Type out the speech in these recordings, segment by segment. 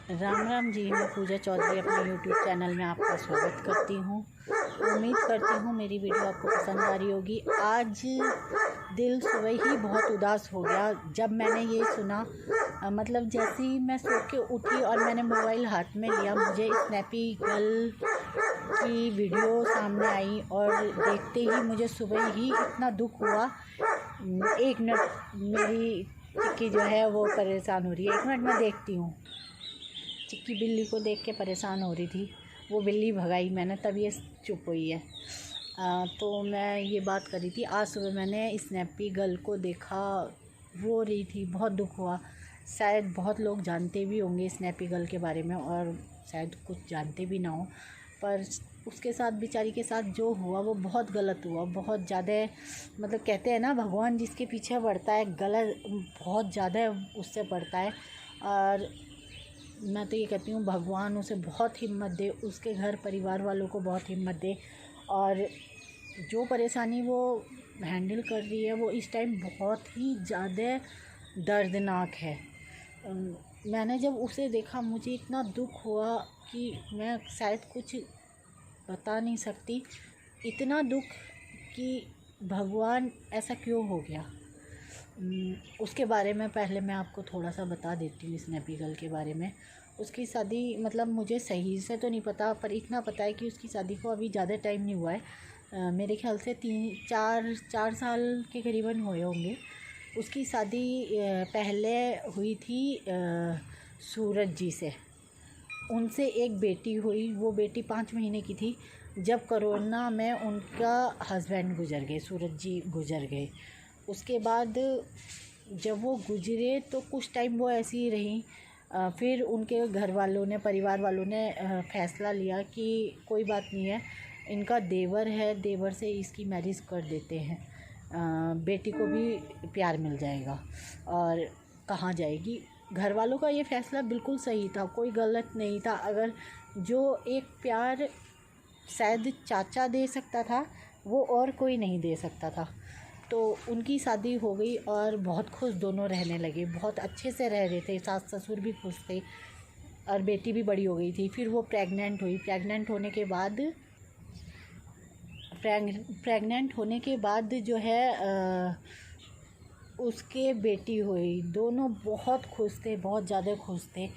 राम राम जी। मैं पूजा चौधरी अपने YouTube channel में आपका स्वागत करती हूँ। उम्मीद करती हूँ मेरी वीडियो आपको पसंद आ रही होगी। आज दिल सुबह ही बहुत उदास हो गया जब मैंने ये सुना। मतलब जैसे ही मैं सो के उठी और मैंने मोबाइल हाथ में लिया, मुझे स्नैपी गर्ल की वीडियो सामने आई और देखते ही मुझे सुबह ही इतना दुख हुआ। एक मिनट, मेरी चिक्की जो है वो परेशान हो रही है। एक मिनट, मैं देखती हूँ। चिक्की बिल्ली को देख के परेशान हो रही थी, वो बिल्ली भगाई मैंने, तब ये चुप हुई है। तो मैं ये बात कर रही थी, आज सुबह मैंने स्नैपी गर्ल को देखा, रो रही थी, बहुत दुख हुआ। शायद बहुत लोग जानते भी होंगे स्नैपी गर्ल के बारे में और शायद कुछ जानते भी ना हो, पर उसके साथ, बेचारी के साथ जो हुआ वो बहुत गलत हुआ, बहुत ज़्यादा। मतलब कहते हैं ना, भगवान जिसके पीछे बढ़ता है, गलत बहुत ज़्यादा उससे पड़ता है। और मैं तो ये कहती हूँ भगवान उसे बहुत हिम्मत दे, उसके घर परिवार वालों को बहुत हिम्मत दे। और जो परेशानी वो हैंडल कर रही है वो इस टाइम बहुत ही ज़्यादा दर्दनाक है। मैंने जब उसे देखा मुझे इतना दुख हुआ कि मैं शायद कुछ बता नहीं सकती। इतना दुख कि भगवान ऐसा क्यों हो गया। उसके बारे में पहले मैं आपको थोड़ा सा बता देती हूँ स्नैपी गर्ल के बारे में। उसकी शादी, मतलब मुझे सही से तो नहीं पता, पर इतना पता है कि उसकी शादी को अभी ज़्यादा टाइम नहीं हुआ है। मेरे ख्याल से 3-4 साल के करीबन हुए होंगे। उसकी शादी पहले हुई थी सूरज जी से। उनसे एक बेटी हुई, वो बेटी 5 महीने की थी जब कोरोना में उनका हस्बैंड गुजर गए, सूरज जी गुजर गए। उसके बाद जब वो गुजरे तो कुछ टाइम वो ऐसी ही रहीं। फिर उनके घर वालों ने, परिवार वालों ने फ़ैसला लिया कि कोई बात नहीं है, इनका देवर है, देवर से इसकी मैरिज कर देते हैं, बेटी को भी प्यार मिल जाएगा और कहाँ जाएगी। घर वालों का ये फ़ैसला बिल्कुल सही था, कोई गलत नहीं था। अगर जो एक प्यार शायद चाचा दे सकता था वो और कोई नहीं दे सकता था। तो उनकी शादी हो गई और बहुत खुश दोनों रहने लगे, बहुत अच्छे से रह रहे थे, सास ससुर भी खुश थे और बेटी भी बड़ी हो गई थी। फिर वो प्रेग्नेंट हुई। प्रेग्नेंट होने के बाद जो है उसके बेटी हुई। दोनों बहुत खुश थे, बहुत ज़्यादा खुश थे।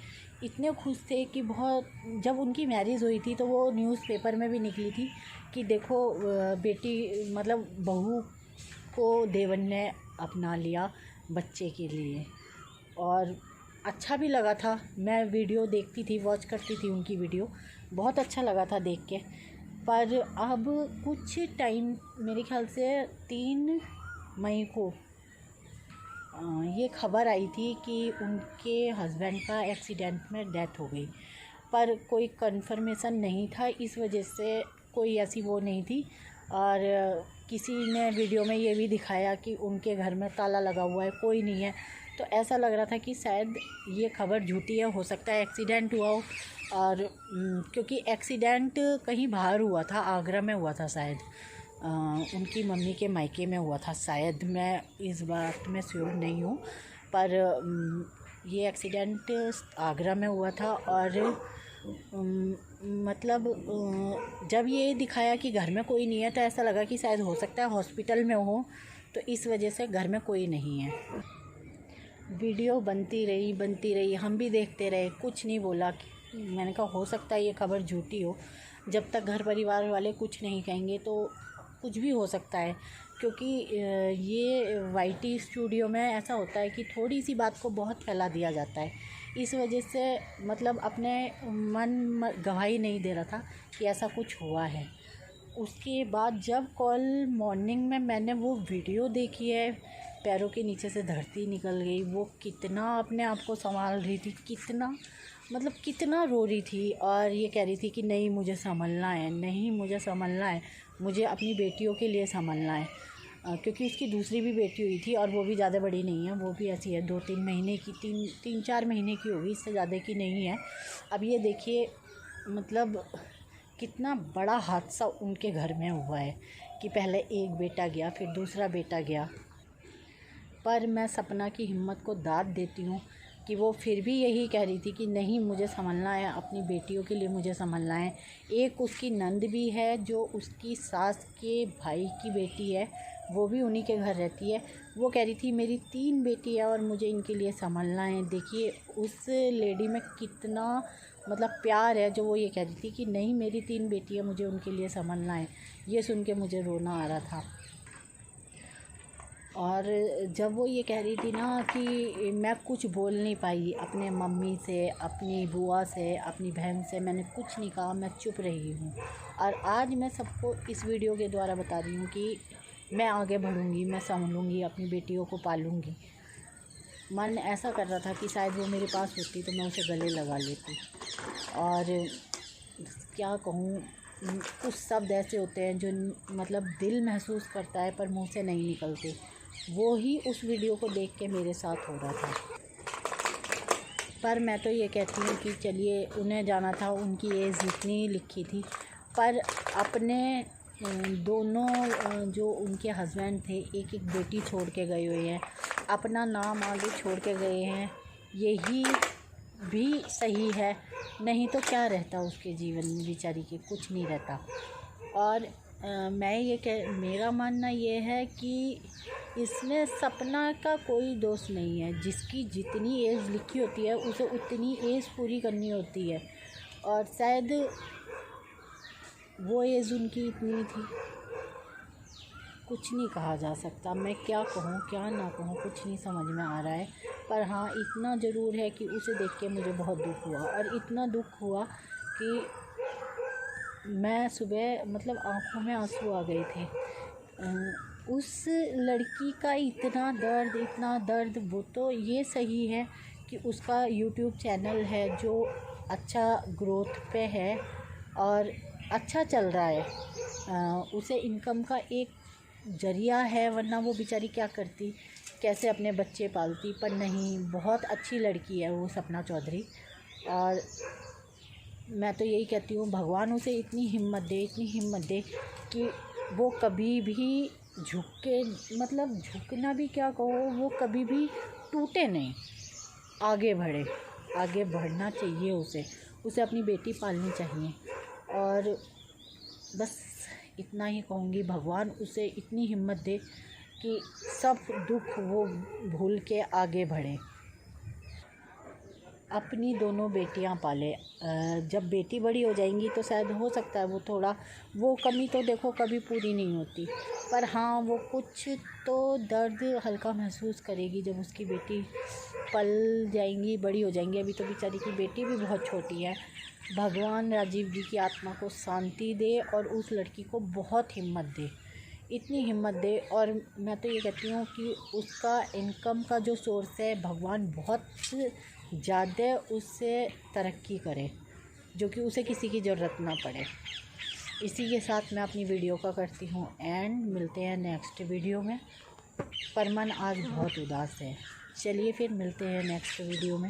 इतने खुश थे कि बहुत, जब उनकी मैरिज हुई थी तो वो न्यूज़पेपर में भी निकली थी कि देखो बेटी, मतलब बहू को देवर ने अपना लिया बच्चे के लिए। और अच्छा भी लगा था। मैं वीडियो देखती थी, वॉच करती थी उनकी वीडियो, बहुत अच्छा लगा था देख के। पर अब कुछ टाइम, मेरे ख्याल से 3 मई को ये खबर आई थी कि उनके हस्बैंड का एक्सीडेंट में डेथ हो गई, पर कोई कंफर्मेशन नहीं था, इस वजह से कोई ऐसी वो नहीं थी। और किसी ने वीडियो में ये भी दिखाया कि उनके घर में ताला लगा हुआ है, कोई नहीं है। तो ऐसा लग रहा था कि शायद ये खबर झूठी है, हो सकता है एक्सीडेंट हुआ हो। और क्योंकि एक्सीडेंट कहीं बाहर हुआ था, आगरा में हुआ था शायद, उनकी मम्मी के मायके में हुआ था शायद, मैं इस बात में श्योर नहीं हूँ। पर ये एक्सीडेंट आगरा में हुआ था। और मतलब जब ये दिखाया कि घर में कोई नहीं है तो ऐसा लगा कि शायद हो सकता है हॉस्पिटल में हो, तो इस वजह से घर में कोई नहीं है। वीडियो बनती रही, हम भी देखते रहे, कुछ नहीं बोला। मैंने कहा हो सकता है ये खबर झूठी हो, जब तक घर परिवार वाले कुछ नहीं कहेंगे तो कुछ भी हो सकता है। क्योंकि ये वाईटी स्टूडियो में ऐसा होता है कि थोड़ी सी बात को बहुत फैला दिया जाता है, इस वजह से मतलब अपने मन गवाही नहीं दे रहा था कि ऐसा कुछ हुआ है। उसके बाद जब कल मॉर्निंग में मैंने वो वीडियो देखी है, पैरों के नीचे से धरती निकल गई। वो कितना अपने आप को संभाल रही थी, कितना, मतलब कितना रो रही थी और ये कह रही थी कि नहीं मुझे संभलना है, नहीं मुझे संभलना है, मुझे अपनी बेटियों के लिए संभलना है। क्योंकि उसकी दूसरी भी बेटी हुई थी और वो भी ज़्यादा बड़ी नहीं है, वो भी ऐसी है 2-3 महीने की, 3-4 महीने की होगी, इससे ज़्यादा की नहीं है। अब ये देखिए, मतलब कितना बड़ा हादसा उनके घर में हुआ है कि पहले एक बेटा गया, फिर दूसरा बेटा गया। पर मैं सपना की हिम्मत को दाद देती हूँ कि वो फिर भी यही कह रही थी कि नहीं, मुझे संभलना है, अपनी बेटियों के लिए मुझे संभलना है। एक उसकी नंद भी है जो उसकी सास के भाई की बेटी है, वो भी उन्हीं के घर रहती है। वो कह रही थी मेरी 3 बेटी है और मुझे इनके लिए संभलना है। देखिए उस लेडी में कितना मतलब प्यार है, जो वो ये कह रही थी कि नहीं, मेरी 3 बेटी है, मुझे उनके लिए संभलना है। ये सुन के मुझे रोना आ रहा था। और जब वो ये कह रही थी ना कि मैं कुछ बोल नहीं पाई अपने मम्मी से, अपनी बुआ से, अपनी बहन से, मैंने कुछ नहीं कहा, मैं चुप रही हूँ। और आज मैं सबको इस वीडियो के द्वारा बता रही हूँ कि मैं आगे बढ़ूँगी, मैं संभलूँगी, अपनी बेटियों को पालूँगी। मन ऐसा कर रहा था कि शायद वो मेरे पास होती तो मैं उसे गले लगा लेती। और क्या कहूँ, कुछ शब्द ऐसे होते हैं जो मतलब दिल महसूस करता है पर मुंह से नहीं निकलते। वो ही उस वीडियो को देख के मेरे साथ हो रहा था। पर मैं तो ये कहती हूँ कि चलिए, उन्हें जाना था, उनकी एज इतनी लिखी थी, पर अपने दोनों जो उनके हस्बैंड थे, एक एक बेटी छोड़ के गए हुए हैं, अपना नाम आगे छोड़ के गए हैं। यही भी सही है, नहीं तो क्या रहता उसके जीवन में, बेचारी के कुछ नहीं रहता। और मेरा मानना ये है कि इसमें सपना का कोई दोष नहीं है। जिसकी जितनी एज लिखी होती है उसे उतनी एज पूरी करनी होती है, और शायद वो एज उनकी इतनी थी। कुछ नहीं कहा जा सकता, मैं क्या कहूँ क्या ना कहूँ, कुछ नहीं समझ में आ रहा है। पर हाँ, इतना ज़रूर है कि उसे देख के मुझे बहुत दुख हुआ, और इतना दुख हुआ कि मैं सुबह मतलब आँखों में आंसू आ गए थे। उस लड़की का इतना दर्द। वो तो ये सही है कि उसका यूट्यूब चैनल है जो अच्छा ग्रोथ पे है और अच्छा चल रहा है। उसे इनकम का एक ज़रिया है, वरना वो बेचारी क्या करती, कैसे अपने बच्चे पालती। पर नहीं, बहुत अच्छी लड़की है वो सपना चौधरी। और मैं तो यही कहती हूँ, भगवान उसे इतनी हिम्मत दे कि वो कभी भी मतलब झुकना भी क्या कहो, वो कभी भी टूटे नहीं, आगे बढ़ना चाहिए उसे अपनी बेटी पालनी चाहिए। और बस इतना ही कहूँगी, भगवान उसे इतनी हिम्मत दे कि सब दुख वो भूल के आगे बढ़े, अपनी दोनों बेटियां पाले। जब बेटी बड़ी हो जाएंगी तो शायद हो सकता है वो कमी तो देखो कभी पूरी नहीं होती, पर हाँ, वो कुछ तो दर्द हल्का महसूस करेगी जब उसकी बेटी पल जाएंगी, बड़ी हो जाएंगी। अभी तो बेचारी की बेटी भी बहुत छोटी है। भगवान राजीव जी की आत्मा को शांति दे और उस लड़की को बहुत हिम्मत दे, इतनी हिम्मत दे। और मैं तो ये कहती हूँ कि उसका इनकम का जो सोर्स है, भगवान बहुत ज़्यादा उससे तरक्की करे, जो कि उसे किसी की ज़रूरत ना पड़े। इसी के साथ मैं अपनी वीडियो का करती हूँ एंड। मिलते हैं नेक्स्ट वीडियो में। पर मन आज बहुत उदास है। चलिए फिर मिलते हैं नेक्स्ट वीडियो में।